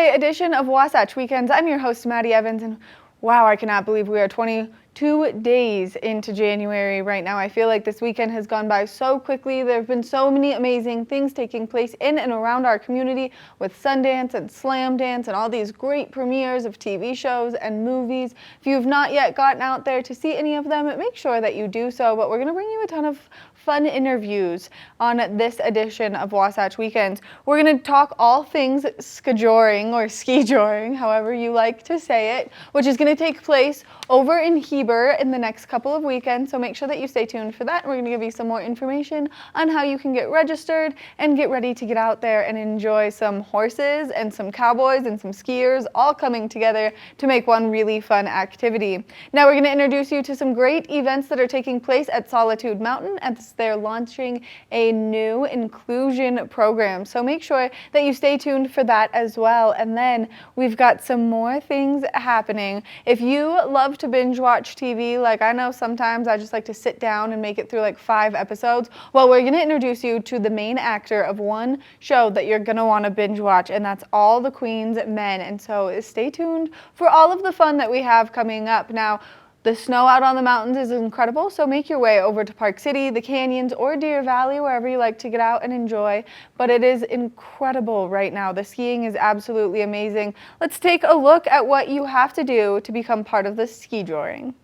Wednesday edition of Wasatch Weekends. I'm your host, Maddie Evans, and wow, I cannot believe we are 22 days into January right now. I feel like this weekend has gone by so quickly. There have been so many amazing things taking place in and around our community with Sundance and Slam Dance and all these great premieres of TV shows and movies. If you've not yet gotten out there to see any of them, make sure that you do so, but we're going to bring you a ton of fun interviews on this edition of Wasatch Weekends. We're going to talk all things skijoring or ski-joring, however you like to say it, which is going to take place over in Heber in the next couple of weekends, so make sure that you stay tuned for that. We're going to give you some more information on how you can get registered and get ready to get out there and enjoy some horses and some cowboys and some skiers all coming together to make one really fun activity. Now we're going to introduce you to some great events that are taking place at Solitude Mountain as they're launching a new inclusion program. So make sure that you stay tuned for that as well. And then we've got some more things happening. If you love to binge watch TV, like I know sometimes I just like to sit down and make it through like 5 episodes, well, we're going to introduce you to the main actor of one show that you're going to want to binge watch, and that's All the Queen's Men. And so stay tuned for all of the fun that we have coming up. Now, the snow out on the mountains is incredible, so make your way over to Park City, the Canyons, or Deer Valley, wherever you like to get out and enjoy. But it is incredible right now. The skiing is absolutely amazing. Let's take a look at what you have to do to become part of the ski-joring.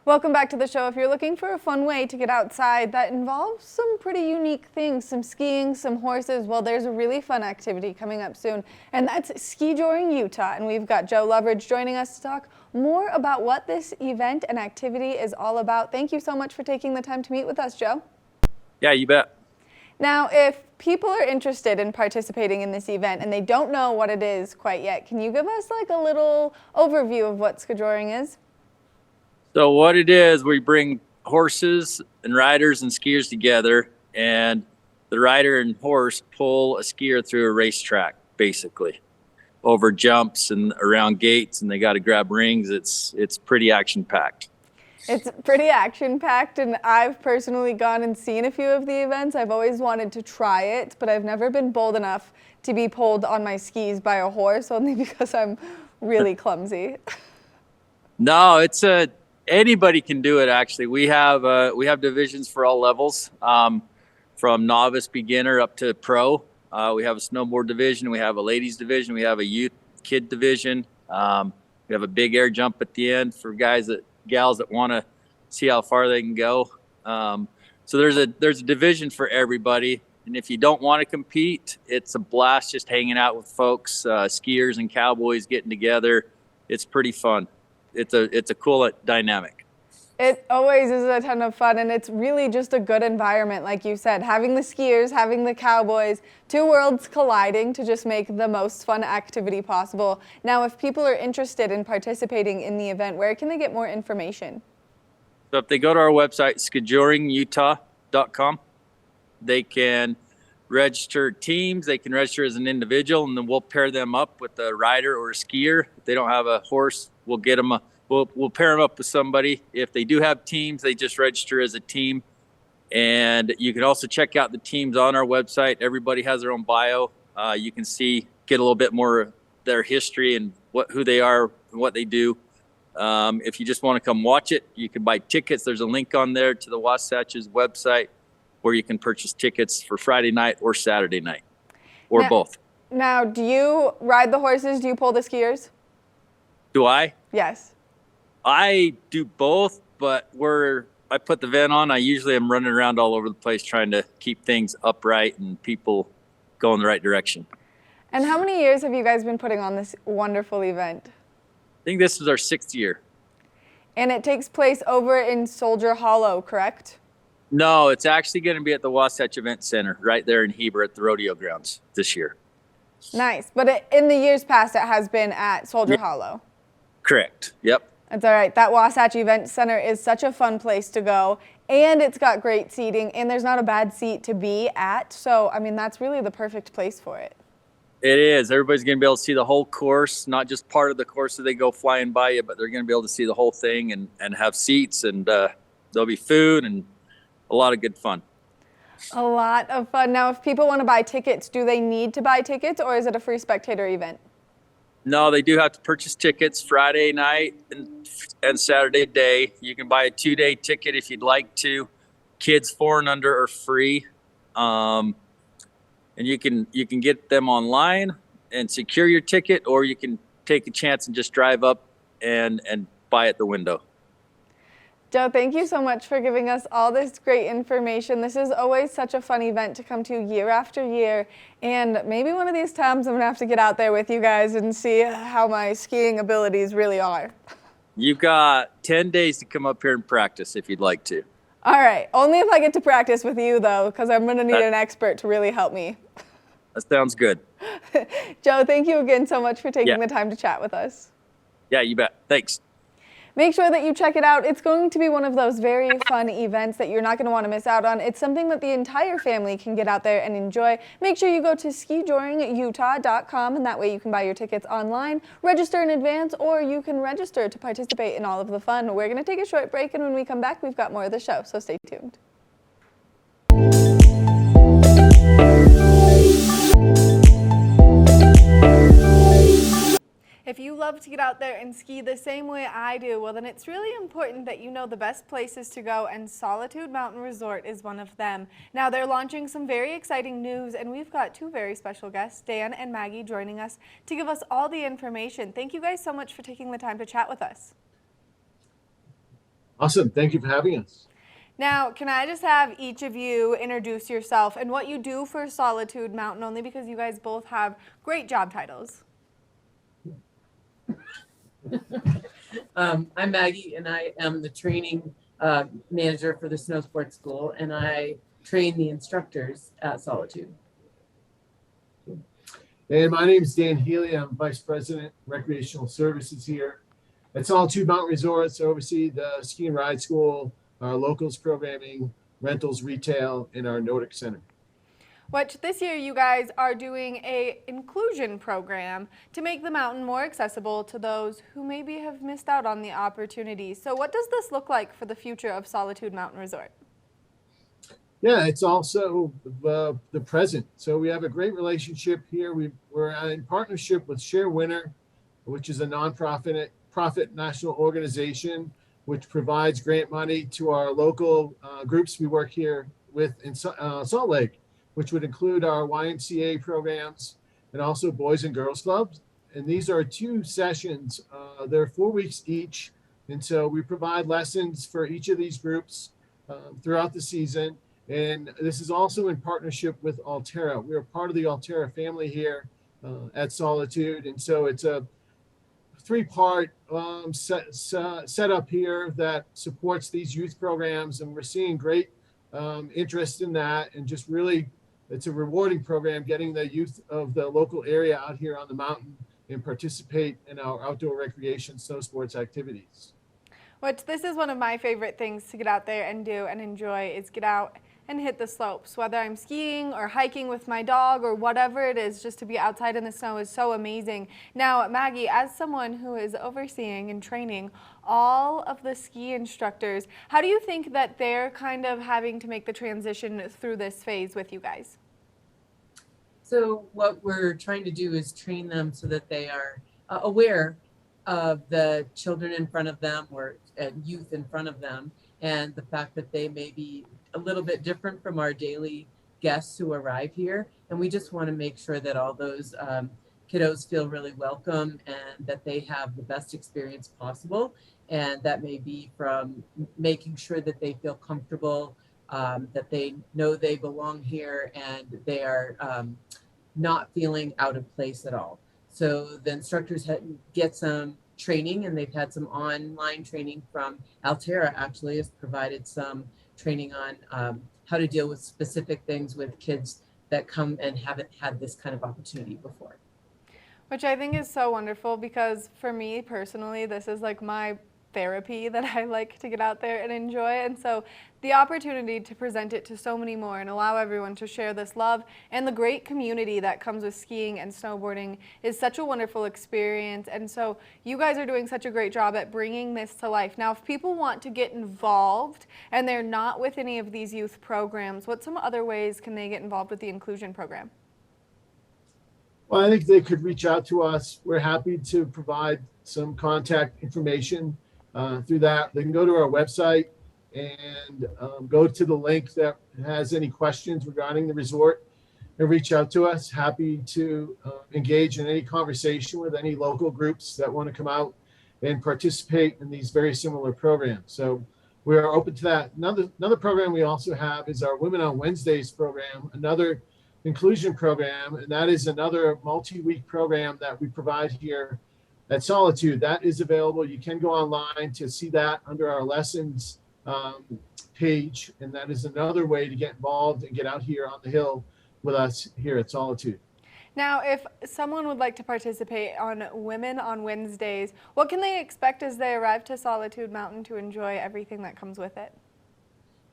Welcome back to the show. If you're looking for a fun way to get outside that involves some pretty unique things, some skiing, some horses, well, there's a really fun activity coming up soon, and that's Ski-Joring Utah. And we've got Joe Loveridge joining us to talk more about what this event and activity is all about. Thank you so much for taking the time to meet with us, Joe. Yeah, you bet. Now, if people are interested in participating in this event and they don't know what it is quite yet, can you give us like a little overview of what ski-joring is? So what it is, we bring horses and riders and skiers together, and the rider and horse pull a skier through a racetrack, basically, over jumps and around gates, and they got to grab rings. It's pretty action-packed. It's pretty action-packed, and I've personally gone and seen a few of the events. I've always wanted to try it, but I've never been bold enough to be pulled on my skis by a horse, only because I'm really clumsy. No, anybody can do it. Actually, we have divisions for all levels, from novice, beginner up to pro. We have a snowboard division, we have a ladies division, we have a youth kid division. We have a big air jump at the end for gals that want to see how far they can go. So there's a division for everybody. And if you don't want to compete, it's a blast just hanging out with folks, skiers and cowboys getting together. It's pretty fun. It's a cool dynamic. It always is a ton of fun, and it's really just a good environment, like you said, having the skiers, having the cowboys, two worlds colliding to just make the most fun activity possible. Now, if people are interested in participating in the event, where can they get more information? So if they go to our website, skijoringutah.com, they can register teams, they can register as an individual, and then we'll pair them up with a rider or a skier. If they don't have a horse, we'll get them we'll pair them up with somebody. If they do have teams, they just register as a team. And you can also check out the teams on our website. Everybody has their own bio. You can get a little bit more of their history and who they are and what they do. If you just want to come watch it, you can buy tickets. There's a link on there to the Wasatch's website where you can purchase tickets for Friday night or Saturday night, or both. Now, do you ride the horses? Do you pull the skiers? Do I? Yes. I do both, but I put the vent on. I usually am running around all over the place trying to keep things upright and people go in the right direction. And how many years have you guys been putting on this wonderful event? I think this is our 6th year. And it takes place over in Soldier Hollow, correct? No, it's actually going to be at the Wasatch Event Center right there in Heber at the rodeo grounds this year. Nice. But in the years past, it has been at Soldier Hollow. Correct. Yep. That's all right. That Wasatch Event Center is such a fun place to go, and it's got great seating, and there's not a bad seat to be at. So, I mean, that's really the perfect place for it. It is. Everybody's going to be able to see the whole course, not just part of the course that they go flying by you, but they're going to be able to see the whole thing and have seats, and there'll be food and a lot of good fun. A lot of fun. Now, if people want to buy tickets, do they need to buy tickets, or is it a free spectator event? No, they do have to purchase tickets Friday night and Saturday day. You can buy a 2-day ticket if you'd like to. Kids 4 and under are free. And you can get them online and secure your ticket, or you can take a chance and just drive up and buy at the window. Joe, thank you so much for giving us all this great information. This is always such a fun event to come to year after year. And maybe one of these times I'm going to have to get out there with you guys and see how my skiing abilities really are. You've got 10 days to come up here and practice if you'd like to. All right. Only if I get to practice with you, though, because I'm going to need an expert to really help me. That sounds good. Joe, thank you again so much for taking the time to chat with us. Yeah, you bet. Thanks. Make sure that you check it out. It's going to be one of those very fun events that you're not going to want to miss out on. It's something that the entire family can get out there and enjoy. Make sure you go to skijoringutah.com, and that way you can buy your tickets online, register in advance, or you can register to participate in all of the fun. We're going to take a short break, and when we come back, we've got more of the show, so stay tuned. If you love to get out there and ski the same way I do, well then it's really important that you know the best places to go, and Solitude Mountain Resort is one of them. Now they're launching some very exciting news, and we've got two very special guests, Dan and Maggie, joining us to give us all the information. Thank you guys so much for taking the time to chat with us. Awesome. Thank you for having us. Now, can I just have each of you introduce yourself and what you do for Solitude Mountain, only because you guys both have great job titles. I'm Maggie, and I am the training manager for the snow sports school, and I train the instructors at Solitude. And my name is Dan Healy. I'm Vice President, Recreational Services here at Solitude Mountain Resorts. I oversee the ski and ride school, our locals programming, rentals, retail, and our Nordic Center. Which this year you guys are doing a inclusion program to make the mountain more accessible to those who maybe have missed out on the opportunity. So what does this look like for the future of Solitude Mountain Resort? Yeah, it's also the present. So we have a great relationship here. We're in partnership with Share Winner, which is a nonprofit national organization which provides grant money to our local groups we work here with in Salt Lake, which would include our YMCA programs and also Boys and Girls Clubs. And these are 2 sessions. They're 4 weeks each. And so we provide lessons for each of these groups throughout the season. And this is also in partnership with Alterra. We're part of the Alterra family here at Solitude. And so it's a 3-part setup here that supports these youth programs. And we're seeing great interest in that, and just really, it's a rewarding program getting the youth of the local area out here on the mountain and participate in our outdoor recreation snow sports activities. Which this is one of my favorite things to get out there and do and enjoy, is get out and hit the slopes. Whether I'm skiing or hiking with my dog or whatever it is, just to be outside in the snow is so amazing. Now, Maggie, as someone who is overseeing and training all of the ski instructors, how do you think that they're kind of having to make the transition through this phase with you guys? So what we're trying to do is train them so that they are aware of the children in front of them, or youth in front of them, and the fact that they may be a little bit different from our daily guests who arrive here. And we just want to make sure that all those kiddos feel really welcome and that they have the best experience possible. And that may be from making sure that they feel comfortable, that they know they belong here, and they are not feeling out of place at all. So the instructors get some training, and they've had some online training from Alterra. Actually has provided some training on how to deal with specific things with kids that come and haven't had this kind of opportunity before. Which I think is so wonderful, because for me personally, this is like my therapy that I like to get out there and enjoy. And so the opportunity to present it to so many more and allow everyone to share this love and the great community that comes with skiing and snowboarding is such a wonderful experience. And so you guys are doing such a great job at bringing this to life. Now, if people want to get involved and they're not with any of these youth programs, what some other ways can they get involved with the inclusion program? Well, I think they could reach out to us. We're happy to provide some contact information through that. They can go to our website and go to the link that has any questions regarding the resort and reach out to us. Happy to engage in any conversation with any local groups that want to come out and participate in these very similar programs. So we are open to that. Another program we also have is our Women on Wednesdays program, another inclusion program, and that is another multi-week program that we provide here at Solitude. That is available. You can go online to see that under our lessons page, and that is another way to get involved and get out here on the hill with us here at Solitude. Now, if someone would like to participate on Women on Wednesdays, what can they expect as they arrive to Solitude Mountain to enjoy everything that comes with it?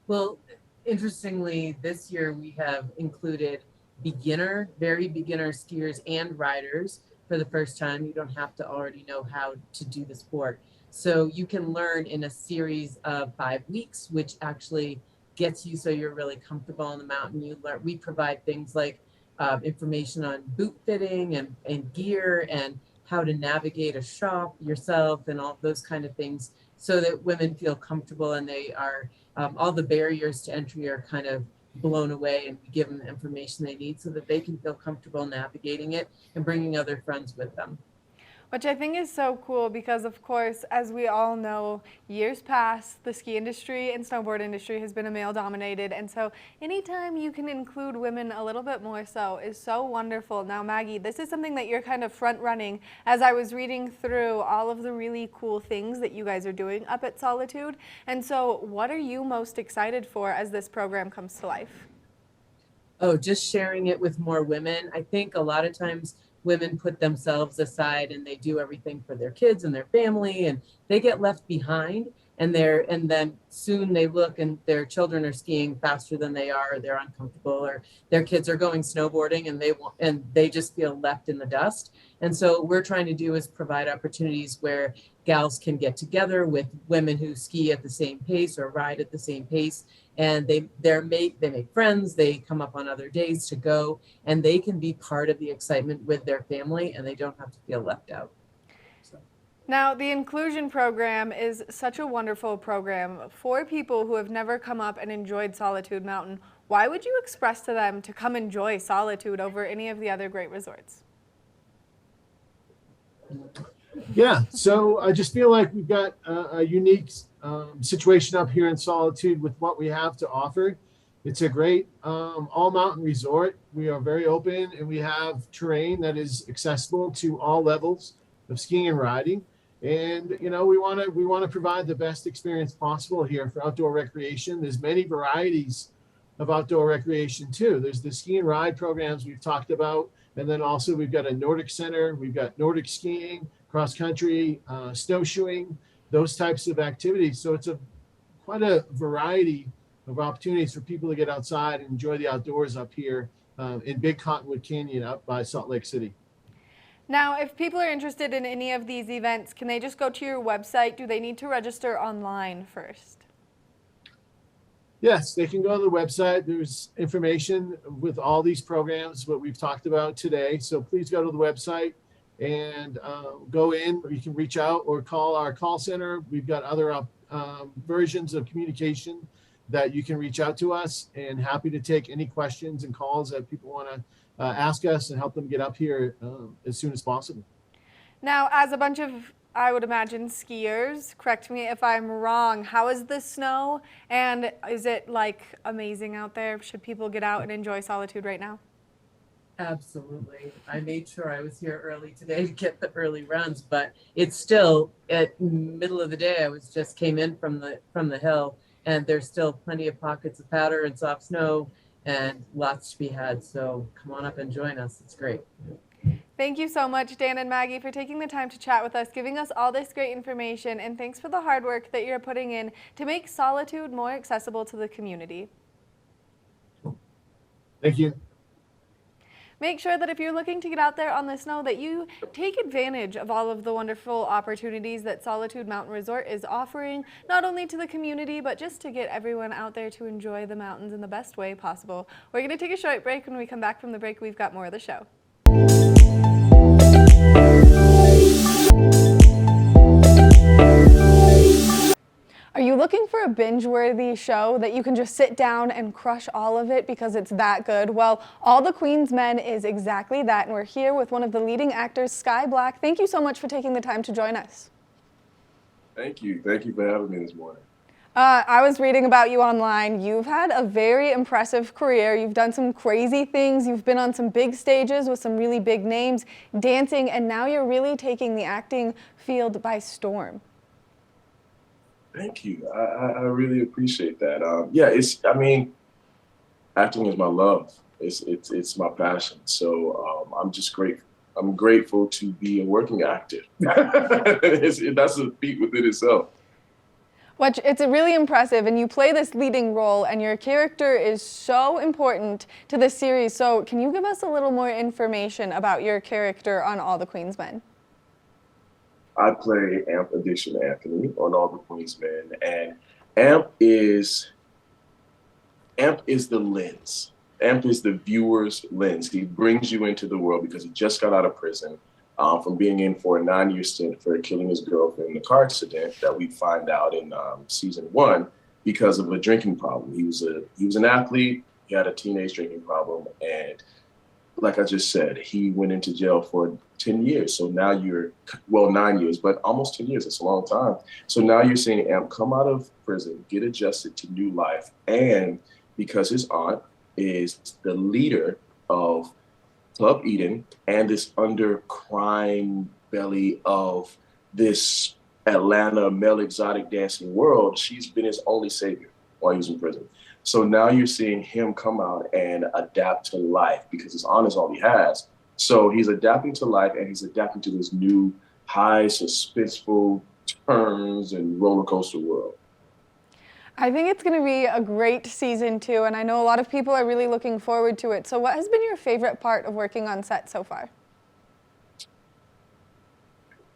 Well, interestingly, this year we have included very beginner skiers and riders for the first time. You don't have to already know how to do the sport. So you can learn in a series of 5 weeks, which actually gets you so you're really comfortable on the mountain. We provide things like information on boot fitting and gear and how to navigate a shop yourself and all those kind of things so that women feel comfortable and they are, all the barriers to entry are kind of blown away, and we give them the information they need so that they can feel comfortable navigating it and bringing other friends with them. Which I think is so cool because, of course, as we all know, years past, the ski industry and snowboard industry has been male dominated. And so anytime you can include women a little bit more so is so wonderful. Now, Maggie, this is something that you're kind of front running as I was reading through all of the really cool things that you guys are doing up at Solitude. And so what are you most excited for as this program comes to life? Oh, just sharing it with more women. I think a lot of times women put themselves aside and they do everything for their kids and their family and they get left behind, and then soon they look and their children are skiing faster than they are, or they're uncomfortable, or their kids are going snowboarding and they just feel left in the dust. And so what we're trying to do is provide opportunities where gals can get together with women who ski at the same pace or ride at the same pace, and they make friends, they come up on other days to go, and they can be part of the excitement with their family and they don't have to feel left out. Now, the inclusion program is such a wonderful program for people who have never come up and enjoyed Solitude Mountain. Why would you express to them to come enjoy Solitude over any of the other great resorts? Yeah, so I just feel like we've got a unique situation up here in Solitude with what we have to offer. It's a great all mountain resort. We are very open and we have terrain that is accessible to all levels of skiing and riding. And we want to provide the best experience possible here for outdoor recreation. There's many varieties of outdoor recreation too. There's the ski and ride programs we've talked about, and then also we've got a Nordic center. We've got Nordic skiing, cross country, snowshoeing, those types of activities. So it's quite a variety of opportunities for people to get outside and enjoy the outdoors up here in Big Cottonwood Canyon up by Salt Lake City. Now, if people are interested in any of these events, can they just go to your website? Do they need to register online first? Yes, they can go to the website. There's information with all these programs, what we've talked about today. So please go to the website and go in, or you can reach out or call our call center. We've got other versions of communication that you can reach out to us, and happy to take any questions and calls that people want to ask us and help them get up here as soon as possible. Now, as a bunch of, I would imagine, skiers, correct me if I'm wrong, how is the snow, and is it like amazing out there? Should people get out and enjoy Solitude right now? Absolutely. I made sure I was here early today to get the early runs, but it's still at middle of the day. I just came in from the hill, and there's still plenty of pockets of powder and soft snow and lots to be had. So come on up and join us. It's great. Thank you so much, Dan and Maggie, for taking the time to chat with us, giving us all this great information, and thanks for the hard work that you're putting in to make solitude more accessible to the community. Thank you. Make sure that if you're looking to get out there on the snow that you take advantage of all of the wonderful opportunities that Solitude Mountain Resort is offering, not only to the community, but just to get everyone out there to enjoy the mountains in the best way possible. We're going to take a short break. When we come back from the break, we've got more of the show. Are you looking for a binge-worthy show that you can just sit down and crush all of it because it's that good? Well, All the Queen's Men is exactly that, and we're here with one of the leading actors, Sky Black. Thank you so much for taking the time to join us. Thank you. Thank you for having me this morning. I was reading about you online. You've had a very impressive career. You've done some crazy things. You've been on some big stages with some really big names, dancing, and now you're really taking the acting field by storm. Thank you. I really appreciate that. Acting is my love. It's my passion. So I'm just grateful. I'm grateful to be a working actor. That's a feat within itself. Which it's really impressive, and you play this leading role, and your character is so important to the series. So can you give us a little more information about your character on All the Queen's Men? I play Amp Addiction Anthony on All the Queen's Men, and Amp is the lens. Amp is the viewer's lens. He brings you into the world because he just got out of prison from being in for a 9-year stint for killing his girlfriend in a car accident that we find out in season 1 because of a drinking problem. He was an athlete. He had a teenage drinking problem, and like I just said, he went into jail for 10 years. So now 9 years, but almost 10 years. It's a long time. So now you're seeing Amp come out of prison, get adjusted to new life. And because his aunt is the leader of Club Eden and this under crime belly of this Atlanta male exotic dancing world, she's been his only savior while he was in prison. So now you're seeing him come out and adapt to life because his aunt is all he has. So he's adapting to life, and he's adapting to this new high suspenseful turns and roller coaster world. I think it's going to be a great season 2, and I know a lot of people are really looking forward to it. So what has been your favorite part of working on set so far?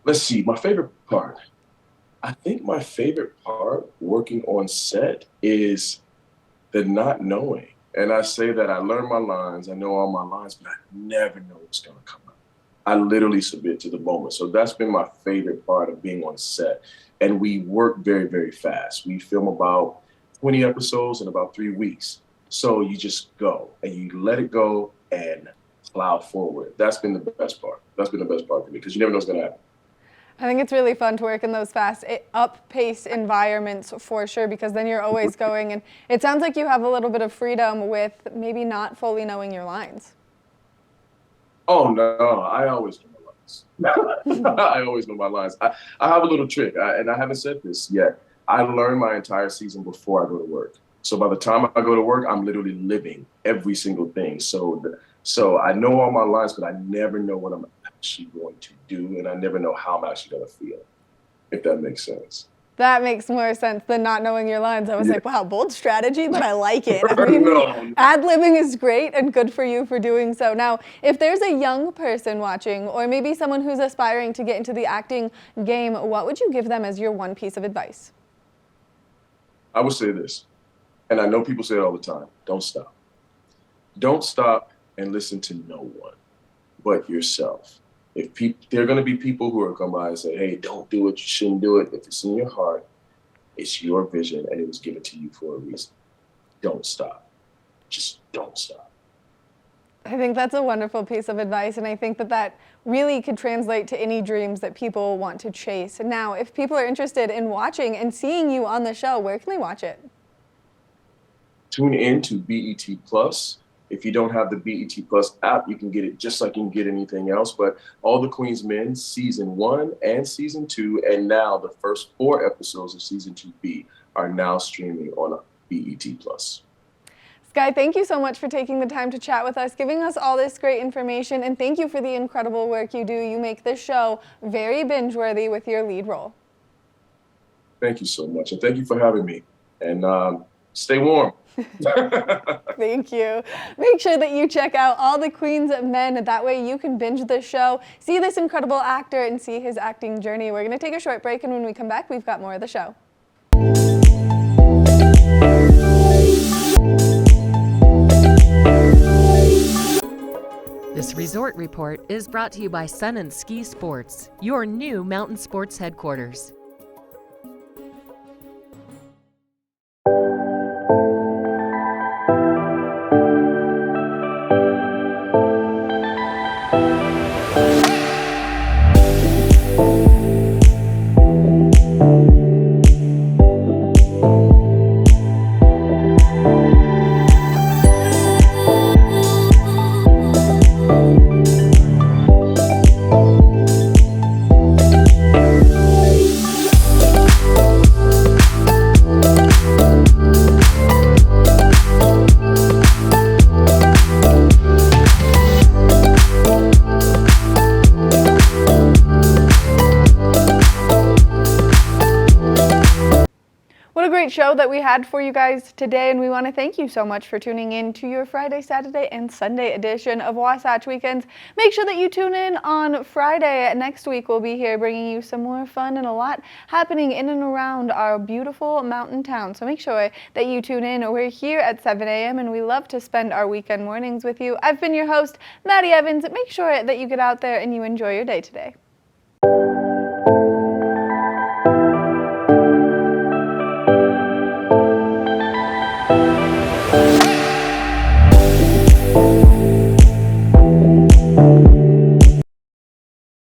Let's see, my favorite part. I think my favorite part working on set is the not knowing. And I say that I learn my lines, I know all my lines, but I never know what's gonna come out. I literally submit to the moment. So that's been my favorite part of being on set. And we work very, very fast. We film about 20 episodes in about 3 weeks. So you just go and you let it go and plow forward. That's been the best part. That's been the best part for me because you never know what's gonna happen. I think it's really fun to work in those fast, up-paced environments for sure, because then you're always going, and it sounds like you have a little bit of freedom with maybe not fully knowing your lines. Oh, no, I always know my lines. I always know my lines. I have a little trick, and I haven't said this yet. I learn my entire season before I go to work. So by the time I go to work, I'm literally living every single thing. So I know all my lines, but I never know what I'm actually going to do, and I never know how I'm actually going to feel, if that makes sense. That makes more sense than not knowing your lines. I was like, wow, bold strategy, but I like it. I mean, No. ad-libbing is great, and good for you for doing so. Now, if there's a young person watching, or maybe someone who's aspiring to get into the acting game, what would you give them as your one piece of advice? I would say this, and I know people say it all the time, don't stop. Don't stop and listen to no one but yourself. There are going to be people who are come by and say, hey, don't do it, you shouldn't do it. If it's in your heart, it's your vision, and it was given to you for a reason. Don't stop. Just don't stop. I think that's a wonderful piece of advice, and I think that really could translate to any dreams that people want to chase. Now, if people are interested in watching and seeing you on the show, where can they watch it? Tune in to BET Plus. If you don't have the BET Plus app, you can get it just like you can get anything else. But All the Queen's Men, season 1 and season 2, and now the first 4 episodes of season 2B are now streaming on BET Plus. Sky, thank you so much for taking the time to chat with us, giving us all this great information, and thank you for the incredible work you do. You make this show very binge-worthy with your lead role. Thank you so much, and thank you for having me. And stay warm. Thank you. Make sure that you check out All the Queens of Men. That way you can binge the show, see this incredible actor, and see his acting journey. We're going to take a short break, and when we come back, we've got more of the show. This resort report is brought to you by Sun and Ski Sports, your new mountain sports headquarters. Show that we had for you guys today, and we want to thank you so much for tuning in to your Friday, Saturday, and Sunday edition of Wasatch Weekends. Make sure that you tune in on Friday. Next week we'll be here bringing you some more fun and a lot happening in and around our beautiful mountain town. So make sure that you tune in. We're here at 7 a.m. and we love to spend our weekend mornings with you. I've been your host, Maddie Evans. Make sure that you get out there and you enjoy your day today.